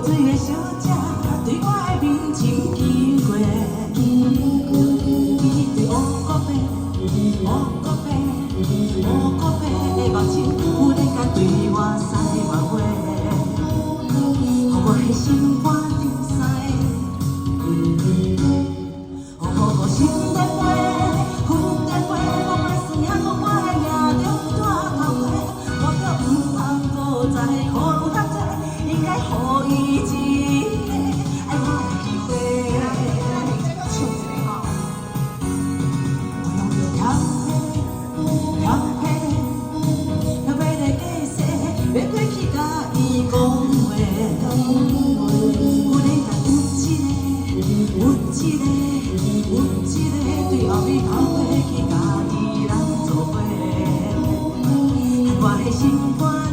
水的小姐对我的面情经过，伊对乌古白、乌古白、乌古白的目睭，忽然间对我撒话话，予我的心肝着塞，予心在飞，云在飞，我莫算遐讲我的命中大头花，我着毋通搁再苦恼较济，应该予伊一个爱我的机会。唱一个吼，我用着跳起，跳起，要要来假势，要过去甲伊讲话。忽然间有一个对后面跑过去，甲伊人作伙，我的心肝。